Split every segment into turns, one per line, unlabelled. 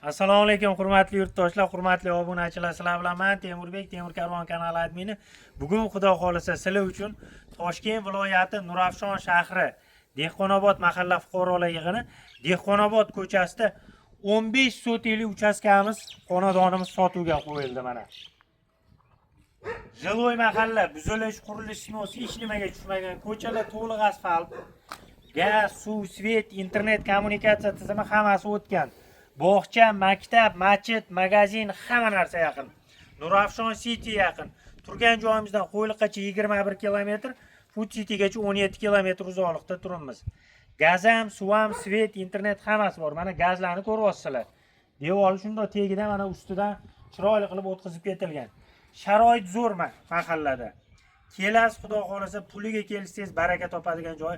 Assalomu alaykum hurmatli yurtdoshlar, hurmatli obunachilar. Sizlar bilan men Temurbek, Temur Karvon kanali admini. Bugun xudo xolisa sizlar uchun Toshkent viloyati Nurafshon shahri Dehqonobod mahalla fuqarolar yig'ini Dehqonobod ko'chasida 15 sotiklik uchastkamiz, xonadonimiz sotuvga qo'yildi mana. Jiloy mahalla buzilish, qurilish sinosi hech nimaga tushmagan, ko'chalar to'liq asfalt, gaz, suv, svet, internet, kommunikatsiya tizimi hammasi o'tgan. Bog'cha, maktab, masjid, magazin hamma narsa yaqin. Nurafshon City yaqin. Turgan joyimizdan Qo'yliqgacha 21 kilometr, Food Citygacha 17 kilometr uzoqlikda turibmiz. Gazam, suvam, svet, internet hammasi bor. Mana gazlarni ko'ryapsizlar. Devor shunday tegida mana ustidan chiroyli qilib o'tkazib ketilgan. Sharoit zo'r mahallada. Kelasiz, xudo xolasa puliga kelsangiz baraka topadigan joy.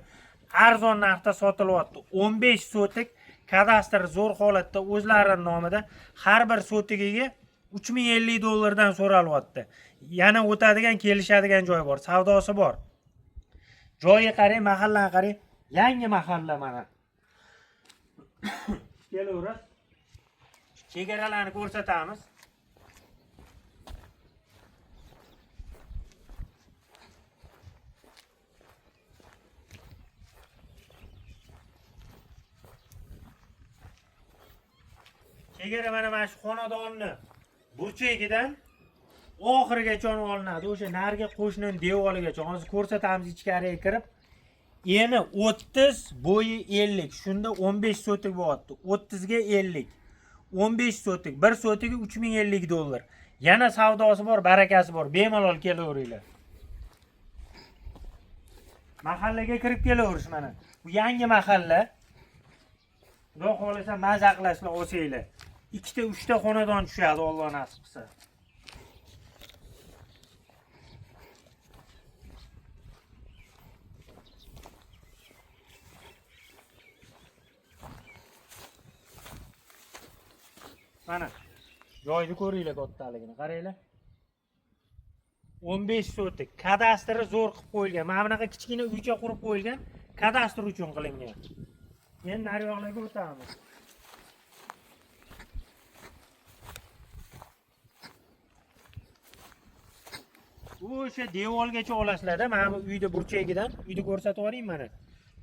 Arzon narxda sotilyapti. 15 sotik kadastr zo'r holatda o'zlarining nomida har bir sotigiga $3050 so'ralyapti. Yana o'tadigan, kelishadigan joy bor, savdosi bor. Joyga qarang, mahallani qarang, yangi mahalla mana. Kelaverasiz. Chegaralarni ko'rsatamiz. Chegara mana shu xonadonni burchagidan oxirigacha olinadi. O'sha narga qo'shnining devorigacha. Hozir ko'rsatamiz ichkariga kirib. Eni 30, bo'yi 50. Shunda 15 sotik bo'lyapti. 30 ga 50. 15 sotik, 1 sotigi $3050. Yana savdosi bor, barakasi bor. Bemalol kelaveringlar. Mahallaga kirib kelaverish mana. Bu yangi mahalla. Xudo xolasa maza qilashlar olsanglar. 2-3 ta xonadon tushadi, Alloh nasib qilsa. Mana joyni ko'ringlar, kattaligini qaranglar. 15 sotik. Kadastri zo'r qilib qo'yilgan. Mana bunaqa kichkina uycha qurib qo'yilgan, kadastr uchun qilingan. Endi nariyoqlarga o'tamiz. O'sha devorgacha olasizlar-da, mana bu uyda burchagidan, uyni ko'rsatib yuboring mana.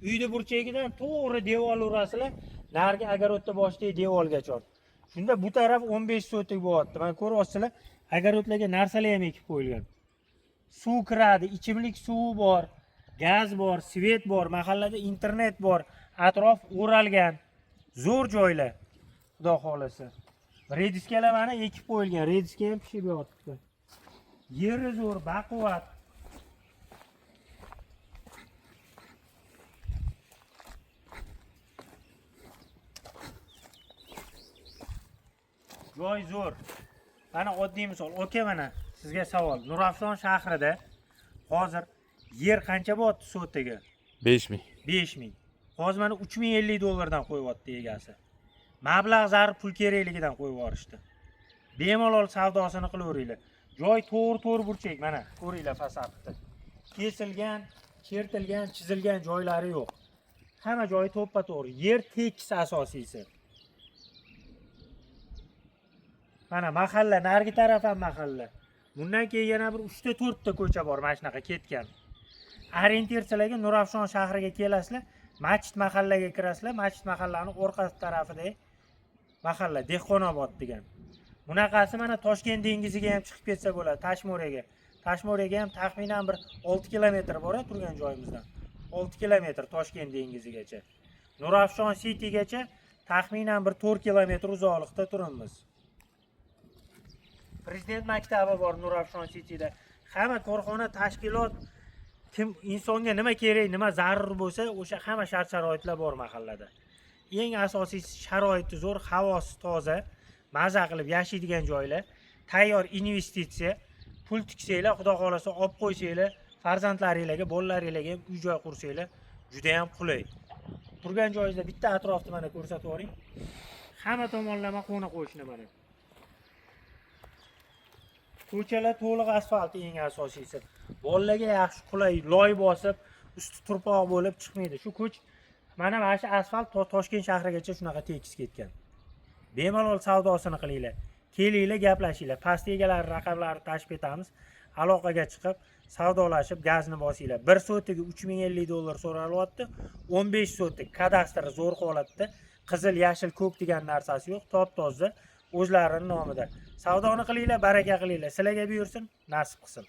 Uyni burchagidan to'g'ri devor urasizlar, narigi agarotda boshidagi devorgacha. Shunda bu taraf 15 sotik bo'lyapti. Mana ko'ryapsizlar, agarotlarga narsalar ham ekib qo'yilgan. Suv kiradi, ichimlik suvi bor, gaz bor, svet bor, mahallada internet bor, atrof o'ralgan. Zo'r joylar. Xudo xolasa. Rediskalar mana ekib qo'yilgan, rediska ham pishib yotibdi. Yeri zo'r, baquvvat. Joy zo'r. Mana oddiy misol, mana sizga savol. Nurafshon shahrida hozir yer qancha bo'lyapti sotiga?
5000.
5000. Hozir mana $3050 dan qo'yyapti egasi. Mablag' zarur pul kerakligidan qo'yib yuborishdi. Bemalol savdosini qilaveringlar. Joy to'g'ri burchak, mana ko'ringlar fasadni. Kesilgan, chertilgan, chizilgan joylari yo'q. Hamma joyi to'ppa-to'g'ri. Yer tekis asosiysi. Mana mahalla, narigi taraf ham mahalla. Bundan keyin yana bir 3 ta 4 ta ko'cha bor, mana shunaqa ketgan. Orientirchilarga Nurafshon shahriga kelasizlar, Masjid mahallaga kirasizlar. Masjid mahallaning orqa tarafida mahalla Dehqonobod degan. Bunaqasi mana Toshkent dengiziga ham chiqib ketsa bo'ladi, Tashmo'raga. Tashmo'raga ham taxminan bir 6 kilometr bor turgan joyimizdan. 6 kilometr Toshkent dengizigacha. Nurafshon Citygacha taxminan bir 4 kilometr uzoqlikda turibmiz. Prezident maktabi bor Nurafshon Cityda. Hamma korxona, tashkilot, kim insonga nima kerak, nima zarur bo'lsa, o'sha hamma shart-sharoitlar bor mahallada. Eng asosiysi sharoiti zo'r, havosi toza, maza qilib yashaydigan joylar, tayyor investitsiya, pul tiksanglar, xudo xolasa olib qo'ysanglar, farzandlaringizga, bolalaringizga ham uy-joy qursanglar, juda ham qulay. Turgan joyingizda bitta atrofni mana ko'rsatib yuboring. Hamma tomonlama qo'na qo'shni mana. Ko'chalar to'liq asfalt eng asosiysi. Bolalarga yaxshi qulay, loy bosib, usti turpoq bo'lib chiqmaydi. Shu ko'ch mana shu asfalt Toshkent shahrigacha shunaqa tekis ketgan. bemalol savdosini qilinglar. Kelinglar, gaplashinglar. Past egalari raqamlarini tashib etamiz. Aloqaga chiqib, savdolashib gazni bosinglar. 1 sotiga $3050 so'ralyapti. 15 sotik kadastri zo'r holatda. Qizil, yashil, ko'k degan narsasi yo'q. Top-toza o'zlarining nomida. Savdoni qilinglar, baraka qilinglar. Sizlarga buyursin, nasib qilsin.